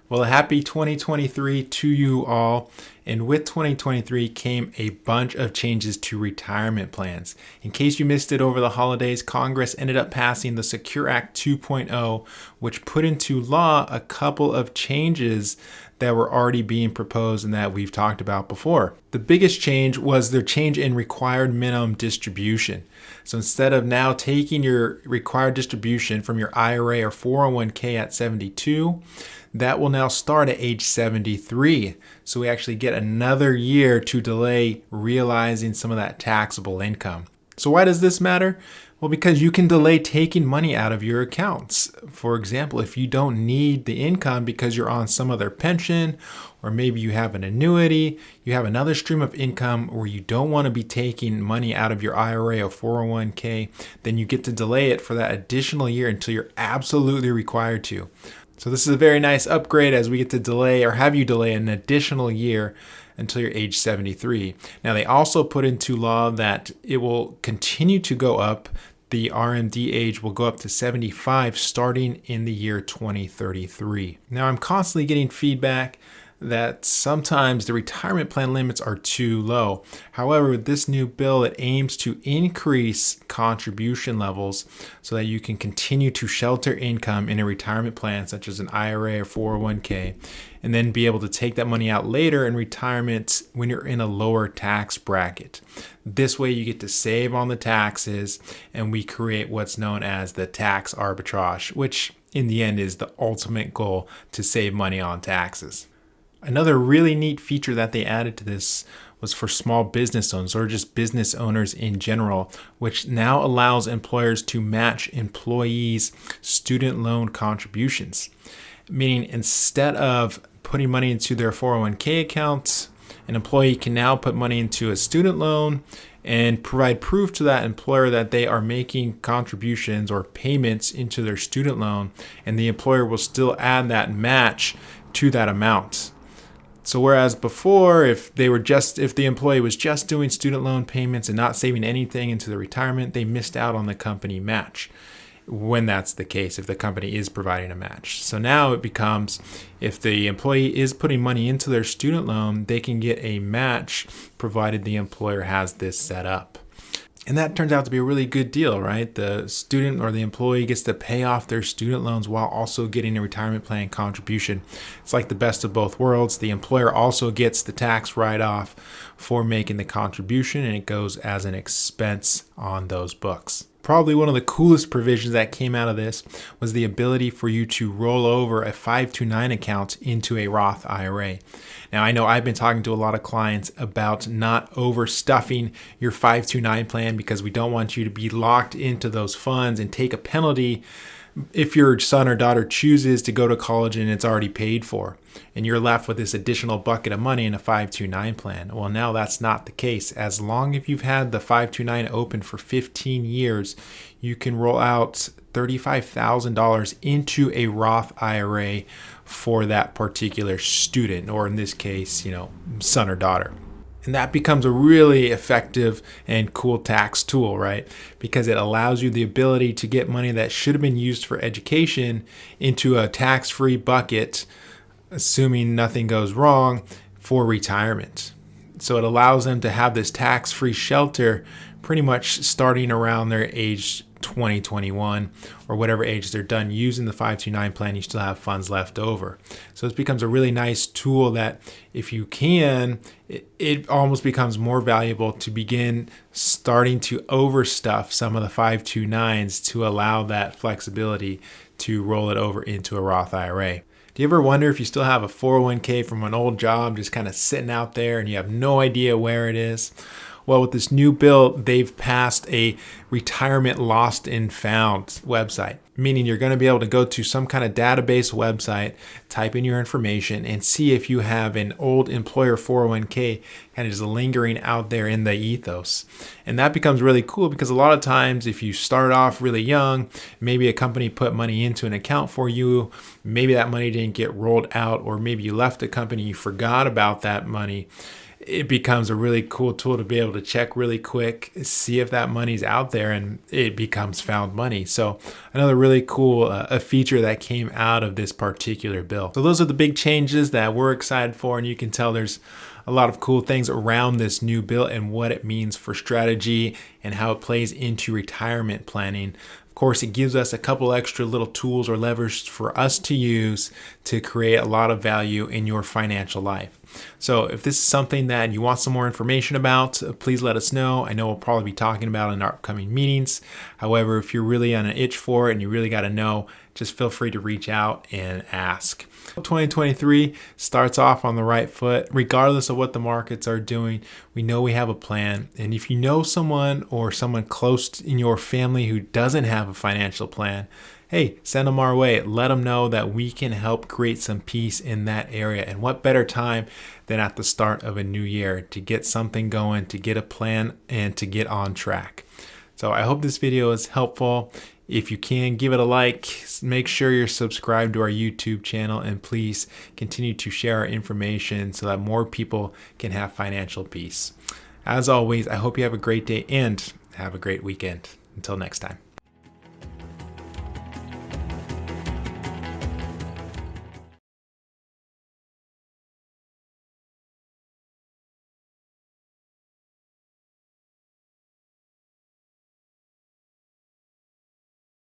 Well, a happy 2023 to you all. And with 2023 came a bunch of changes to retirement plans. In case you missed it over the holidays, Congress ended up passing the Secure Act 2.0, which put into law a couple of changes that were already being proposed and that we've talked about before. The biggest change was their change in required minimum distribution. So instead of now taking your required distribution from your IRA or 401k at 72, that will now start at age 73. So we actually get another year to delay realizing some of that taxable income. So why does this matter? Well, because you can delay taking money out of your accounts. For example, if you don't need the income because you're on some other pension, or maybe you have an annuity, you have another stream of income where you don't want to be taking money out of your IRA or 401k, then you get to delay it for that additional year until you're absolutely required to. So this is a very nice upgrade as we get to delay or have you delay an additional year until you're age 73. Now they also put into law that it will continue to go up. The RMD age will go up to 75 starting in the year 2033. Now I'm constantly getting feedback that sometimes the retirement plan limits are too low. However, with this new bill, it aims to increase contribution levels so that you can continue to shelter income in a retirement plan such as an IRA or 401k, and then be able to take that money out later in retirement when you're in a lower tax bracket. This way you get to save on the taxes, and we create what's known as the tax arbitrage, which in the end is the ultimate goal, to save money on taxes. Another really neat feature that they added to this was for small business owners or just business owners in general, which now allows employers to match employees' student loan contributions. Meaning instead of putting money into their 401k accounts, an employee can now put money into a student loan and provide proof to that employer that they are making contributions or payments into their student loan, and the employer will still add that match to that amount. So whereas before, if the employee was just doing student loan payments and not saving anything into the retirement, they missed out on the company match when that's the case, if the company is providing a match. So now it becomes, if the employee is putting money into their student loan, they can get a match provided the employer has this set up. And that turns out to be a really good deal, right? The student or the employee gets to pay off their student loans while also getting a retirement plan contribution. It's like the best of both worlds. The employer also gets the tax write-off for making the contribution, and it goes as an expense on those books. Probably one of the coolest provisions that came out of this was the ability for you to roll over a 529 account into a Roth IRA. Now, I know I've been talking to a lot of clients about not overstuffing your 529 plan because we don't want you to be locked into those funds and take a penalty if your son or daughter chooses to go to college and it's already paid for, and you're left with this additional bucket of money in a 529 plan. Well, now that's not the case. As long as you've had the 529 open for 15 years, you can roll out $35,000 into a Roth IRA for that particular student, or in this case, son or daughter. And that becomes a really effective and cool tax tool, right? Because it allows you the ability to get money that should have been used for education into a tax-free bucket, assuming nothing goes wrong, for retirement. So it allows them to have this tax-free shelter pretty much starting around their age 20, 21, or whatever age they're done using the 529 plan, you still have funds left over. So this becomes a really nice tool that, if you can, it almost becomes more valuable to begin starting to overstuff some of the 529s to allow that flexibility to roll it over into a Roth IRA. Do you ever wonder if you still have a 401k from an old job just kind of sitting out there and you have no idea where it is? Well, with this new bill, they've passed a retirement lost and found website, meaning you're going to be able to go to some kind of database website, type in your information, and see if you have an old employer 401k kind of just lingering out there in the ethos. And that becomes really cool because a lot of times if you start off really young, maybe a company put money into an account for you, maybe that money didn't get rolled out, or maybe you left the company, you forgot about that money. it becomes a really cool tool to be able to check really quick, see if that money's out there, and it becomes found money. So another really cool a feature that came out of this particular bill. So those are the big changes that we're excited for, and you can tell there's a lot of cool things around this new bill and what it means for strategy and how it plays into retirement planning. Of course, it gives us a couple extra little tools or levers for us to use to create a lot of value in your financial life. So if this is something that you want some more information about, please let us know. I know we'll probably be talking about it in our upcoming meetings. However, if you're really on an itch for it and you really got to know, just feel free to reach out and ask. 2023 starts off on the right foot, regardless of what the markets are doing. We know we have a plan. And if you know someone or someone close in your family who doesn't have a financial plan, hey, send them our way. Let them know that we can help create some peace in that area. And what better time than at the start of a new year to get something going, to get a plan, and to get on track. So I hope this video is helpful. If you can, give it a like, make sure you're subscribed to our YouTube channel, and please continue to share our information so that more people can have financial peace. As always, I hope you have a great day and have a great weekend. Until next time.